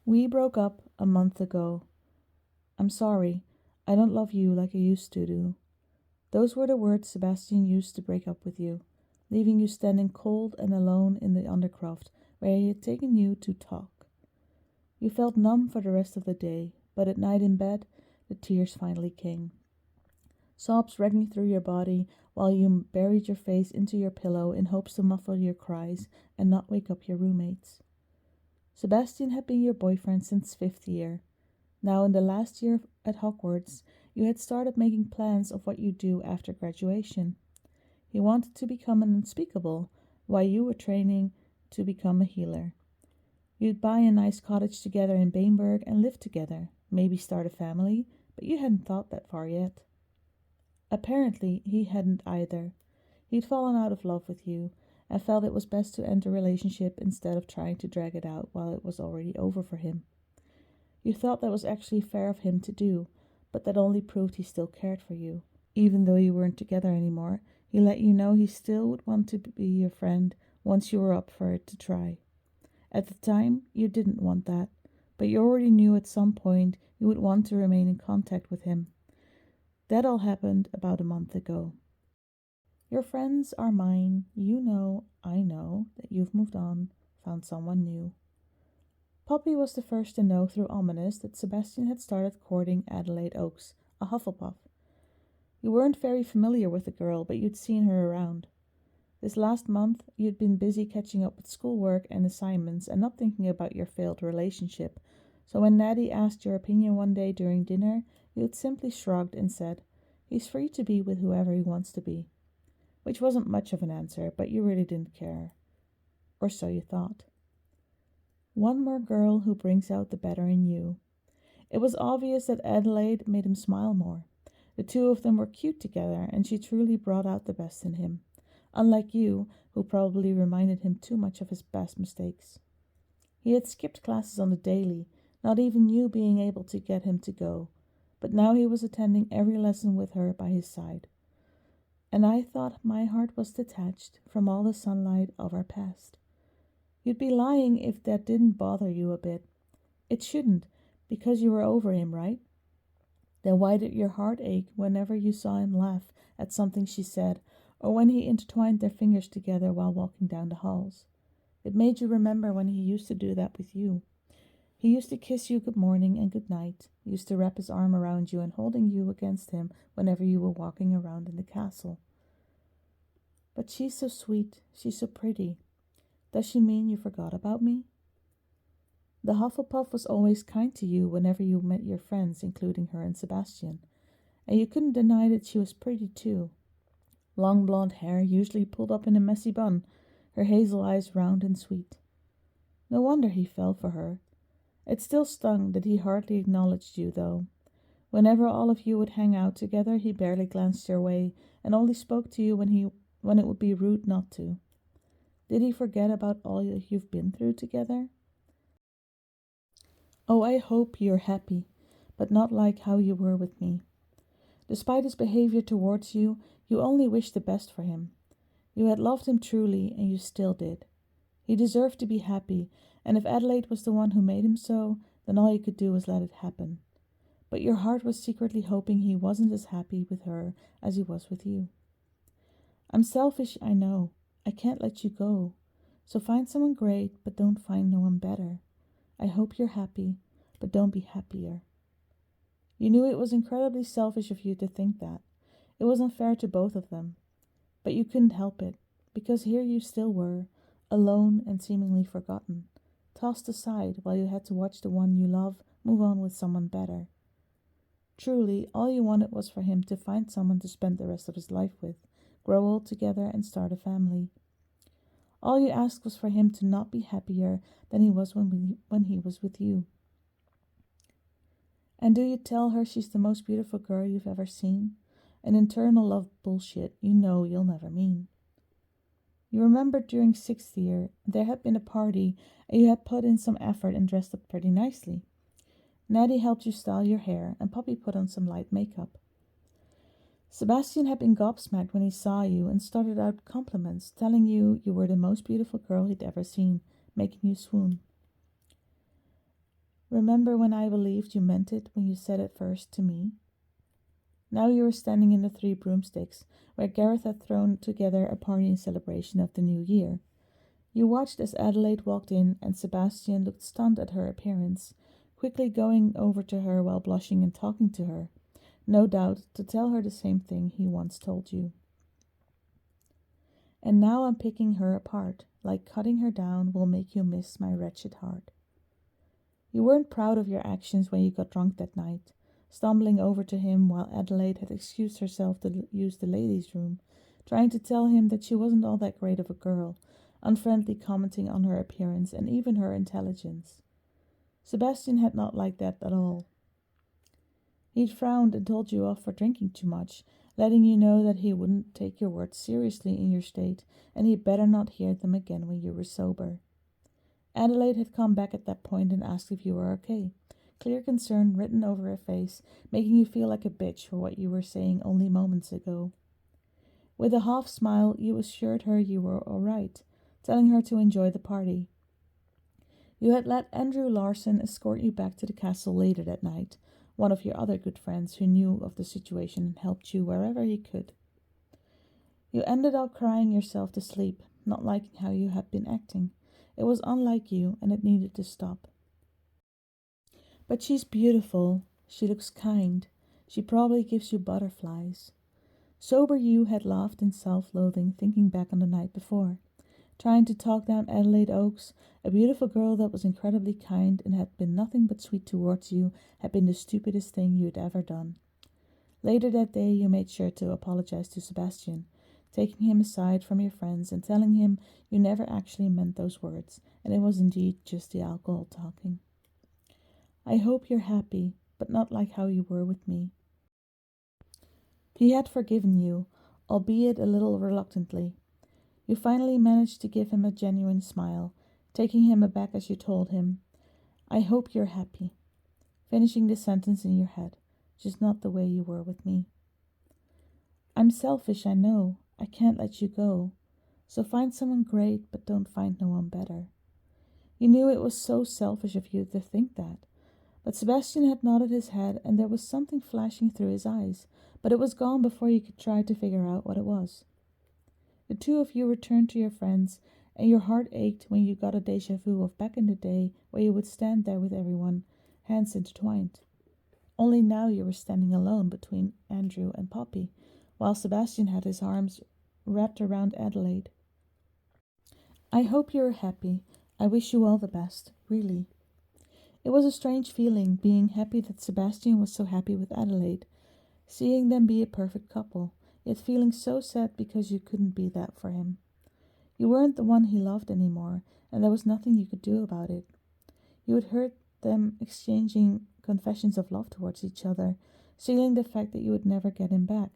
We broke up a month ago. I'm sorry. I don't love you like I used to do. Those were the words Sebastian used to break up with you, leaving you standing cold and alone in the undercroft where he had taken you to talk. You felt numb for the rest of the day, but at night in bed, the tears finally came. Sobs racking through your body while you buried your face into your pillow in hopes to muffle your cries and not wake up your roommates. Sebastian had been your boyfriend since fifth year. Now in the last year at Hogwarts, you had started making plans of what you'd do after graduation. He wanted to become an unspeakable, while you were training to become a healer. You'd buy a nice cottage together in Bainburg and live together, maybe start a family, but you hadn't thought that far yet. Apparently, he hadn't either. He'd fallen out of love with you, and felt it was best to end the relationship instead of trying to drag it out while it was already over for him. You thought that was actually fair of him to do, but that only proved he still cared for you. Even though you weren't together anymore, he let you know he still would want to be your friend once you were up for it to try. At the time, you didn't want that, but you already knew at some point you would want to remain in contact with him. That all happened about a month ago. Your friends are mine. You know, I know, that you've moved on, found someone new. Poppy was the first to know through Ominous that Sebastian had started courting Adelaide Oakes, a Hufflepuff. You weren't very familiar with the girl, but you'd seen her around. This last month, you'd been busy catching up with schoolwork and assignments and not thinking about your failed relationship, so when Natty asked your opinion one day during dinner, you had simply shrugged and said, "He's free to be with whoever he wants to be." Which wasn't much of an answer, but you really didn't care. Or so you thought. One more girl who brings out the better in you. It was obvious that Adelaide made him smile more. The two of them were cute together, and she truly brought out the best in him, unlike you, who probably reminded him too much of his past mistakes. He had skipped classes on the daily, not even you being able to get him to go, but now he was attending every lesson with her by his side. And I thought my heart was detached from all the sunlight of our past. You'd be lying if that didn't bother you a bit. It shouldn't, because you were over him, right? Then why did your heart ache whenever you saw him laugh at something she said, or when he intertwined their fingers together while walking down the halls? It made you remember when he used to do that with you. He used to kiss you good morning and good night, used to wrap his arm around you and holding you against him whenever you were walking around in the castle. But she's so sweet, she's so pretty. Does she mean you forgot about me? The Hufflepuff was always kind to you whenever you met your friends, including her and Sebastian, and you couldn't deny that she was pretty too. Long blonde hair, usually pulled up in a messy bun, her hazel eyes round and sweet. No wonder he fell for her. It still stung that he hardly acknowledged you, though. Whenever all of you would hang out together, he barely glanced your way and only spoke to you when it would be rude not to. Did he forget about all that you've been through together? Oh, I hope you're happy, but not like how you were with me. Despite his behavior towards you, you only wished the best for him. You had loved him truly, and you still did. He deserved to be happy, and if Adelaide was the one who made him so, then all you could do was let it happen. But your heart was secretly hoping he wasn't as happy with her as he was with you. I'm selfish, I know. I can't let you go. So find someone great, but don't find no one better. I hope you're happy, but don't be happier. You knew it was incredibly selfish of you to think that. It was unfair to both of them. But you couldn't help it, because here you still were, alone and seemingly forgotten, tossed aside while you had to watch the one you love move on with someone better. Truly, all you wanted was for him to find someone to spend the rest of his life with, grow old together and start a family. All you asked was for him to not be happier than he was when he was with you. And do you tell her she's the most beautiful girl you've ever seen? An internal love bullshit you know you'll never mean. You remember during 6th year, there had been a party, and you had put in some effort and dressed up pretty nicely. Natty helped you style your hair, and Poppy put on some light makeup. Sebastian had been gobsmacked when he saw you and started out compliments, telling you you were the most beautiful girl he'd ever seen, making you swoon. Remember when I believed you meant it when you said it first to me? Now you were standing in the Three Broomsticks, where Gareth had thrown together a party in celebration of the new year. You watched as Adelaide walked in, and Sebastian looked stunned at her appearance, quickly going over to her while blushing and talking to her, no doubt to tell her the same thing he once told you. And now I'm picking her apart, like cutting her down will make you miss my wretched heart. You weren't proud of your actions when you got drunk that night, stumbling over to him while Adelaide had excused herself to use the ladies' room, trying to tell him that she wasn't all that great of a girl, unfriendly commenting on her appearance and even her intelligence. Sebastian had not liked that at all. He'd frowned and told you off for drinking too much, letting you know that he wouldn't take your words seriously in your state, and he'd better not hear them again when you were sober. Adelaide had come back at that point and asked if you were okay, clear concern written over her face, making you feel like a bitch for what you were saying only moments ago. With a half smile, you assured her you were all right, telling her to enjoy the party. You had let Andrew Larson escort you back to the castle later that night, one of your other good friends who knew of the situation and helped you wherever he could. You ended up crying yourself to sleep, not liking how you had been acting. It was unlike you, and it needed to stop. But she's beautiful. She looks kind. She probably gives you butterflies. Sober you had laughed in self-loathing, thinking back on the night before, trying to talk down Adelaide Oakes, a beautiful girl that was incredibly kind and had been nothing but sweet towards you, had been the stupidest thing you had ever done. Later that day you made sure to apologize to Sebastian, taking him aside from your friends and telling him you never actually meant those words, and it was indeed just the alcohol talking. I hope you're happy, but not like how you were with me. He had forgiven you, albeit a little reluctantly. You finally managed to give him a genuine smile, taking him aback as you told him, I hope you're happy, finishing the sentence in your head, just not the way you were with me. I'm selfish, I know. I can't let you go. So find someone great, but don't find no one better. You knew it was so selfish of you to think that. But Sebastian had nodded his head, and there was something flashing through his eyes, but it was gone before you could try to figure out what it was. The two of you returned to your friends, and your heart ached when you got a déjà vu of back in the day where you would stand there with everyone, hands intertwined. Only now you were standing alone between Andrew and Poppy, while Sebastian had his arms wrapped around Adelaide. I hope you are happy. I wish you all the best, really. It was a strange feeling, being happy that Sebastian was so happy with Adelaide, seeing them be a perfect couple, yet feeling so sad because you couldn't be that for him. You weren't the one he loved anymore, and there was nothing you could do about it. You had heard them exchanging confessions of love towards each other, sealing the fact that you would never get him back.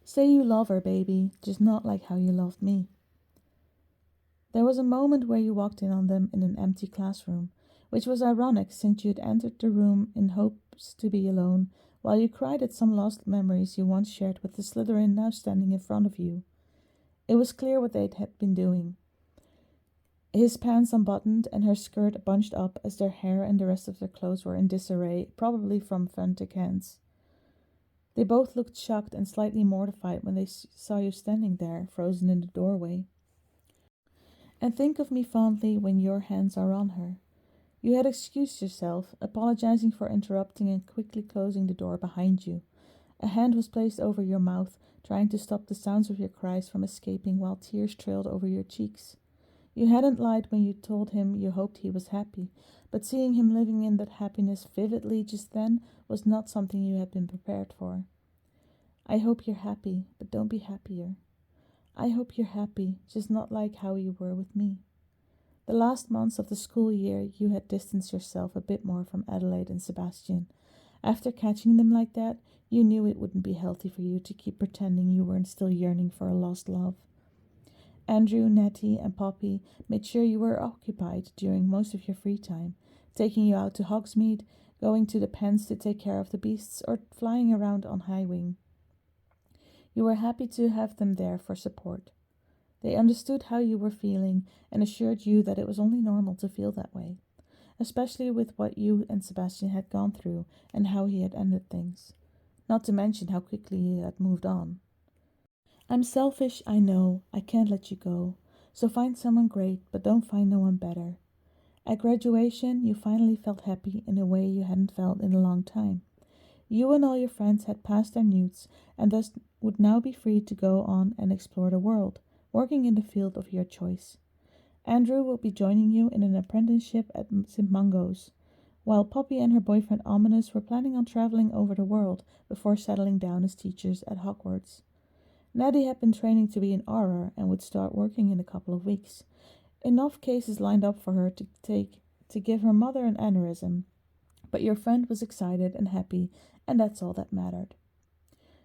Say you love her, baby, just not like how you loved me. There was a moment where you walked in on them in an empty classroom, which was ironic since you had entered the room in hopes to be alone, while you cried at some lost memories you once shared with the Slytherin now standing in front of you. It was clear what they had been doing. His pants unbuttoned and her skirt bunched up as their hair and the rest of their clothes were in disarray, probably from frantic hands. They both looked shocked and slightly mortified when they saw you standing there, frozen in the doorway. And think of me fondly when your hands are on her. You had excused yourself, apologizing for interrupting and quickly closing the door behind you. A hand was placed over your mouth, trying to stop the sounds of your cries from escaping while tears trailed over your cheeks. You hadn't lied when you told him you hoped he was happy, but seeing him living in that happiness vividly just then was not something you had been prepared for. I hope you're happy, but don't be happier. I hope you're happy, just not like how you were with me. The last months of the school year you had distanced yourself a bit more from Adelaide and Sebastian. After catching them like that, you knew it wouldn't be healthy for you to keep pretending you weren't still yearning for a lost love. Andrew, Nettie, and Poppy made sure you were occupied during most of your free time, taking you out to Hogsmeade, going to the pens to take care of the beasts, or flying around on high wing. You were happy to have them there for support. They understood how you were feeling and assured you that it was only normal to feel that way. especially with what you and Sebastian had gone through and how he had ended things, not to mention how quickly he had moved on. I'm selfish, I know, I can't let you go, so find someone great, but don't find no one better. At graduation, you finally felt happy in a way you hadn't felt in a long time. You and all your friends had passed their newts and thus would now be free to go on and explore the world, working in the field of your choice. Andrew will be joining you in an apprenticeship at St. Mungo's, while Poppy and her boyfriend Ominous were planning on traveling over the world before settling down as teachers at Hogwarts. Nettie had been training to be an auror and would start working in a couple of weeks. Enough cases lined up for her to give her mother an aneurysm, but your friend was excited and happy, and that's all that mattered.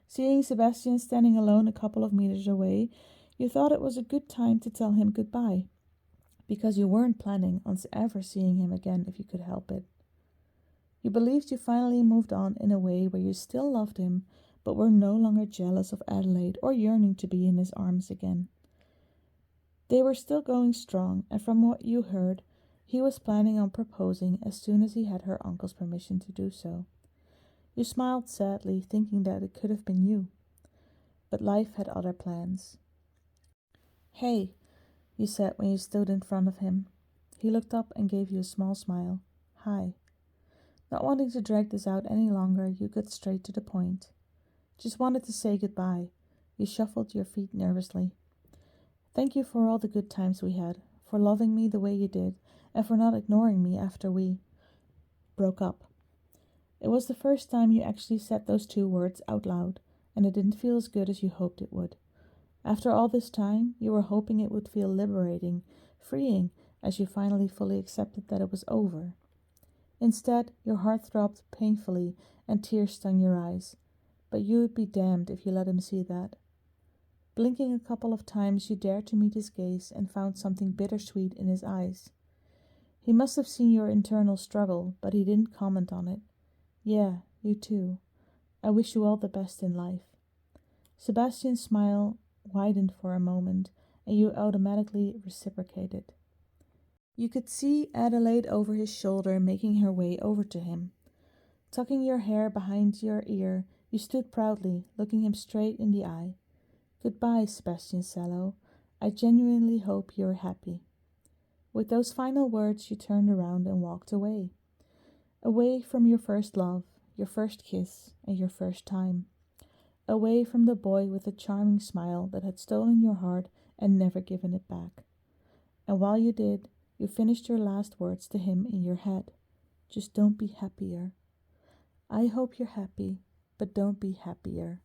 Seeing Sebastian standing alone a couple of meters away, you thought it was a good time to tell him goodbye, because you weren't planning on ever seeing him again if you could help it. You believed you finally moved on in a way where you still loved him, but were no longer jealous of Adelaide or yearning to be in his arms again. They were still going strong, and from what you heard, he was planning on proposing as soon as he had her uncle's permission to do so. You smiled sadly, thinking that it could have been you. But life had other plans. "Hey," you said when you stood in front of him. He looked up and gave you a small smile. "Hi." Not wanting to drag this out any longer, you got straight to the point. "Just wanted to say goodbye." You shuffled your feet nervously. "Thank you for all the good times we had, for loving me the way you did, and for not ignoring me after we broke up." It was the first time you actually said those two words out loud, and it didn't feel as good as you hoped it would. After all this time, you were hoping it would feel liberating, freeing, as you finally fully accepted that it was over. Instead, your heart throbbed painfully and tears stung your eyes, but you would be damned if you let him see that. Blinking a couple of times, you dared to meet his gaze and found something bittersweet in his eyes. He must have seen your internal struggle, but he didn't comment on it. "Yeah, you too. I wish you all the best in life." Sebastian's smile widened for a moment, and you automatically reciprocated. You could see Adelaide over his shoulder making her way over to him. Tucking your hair behind your ear, you stood proudly, looking him straight in the eye. "Goodbye, Sebastian Sallow. I genuinely hope you're happy." With those final words, you turned around and walked away. Away from your first love, your first kiss, and your first time. Away from the boy with the charming smile that had stolen your heart and never given it back. And while you did, you finished your last words to him in your head. "Just don't be happier. I hope you're happy, but don't be happier."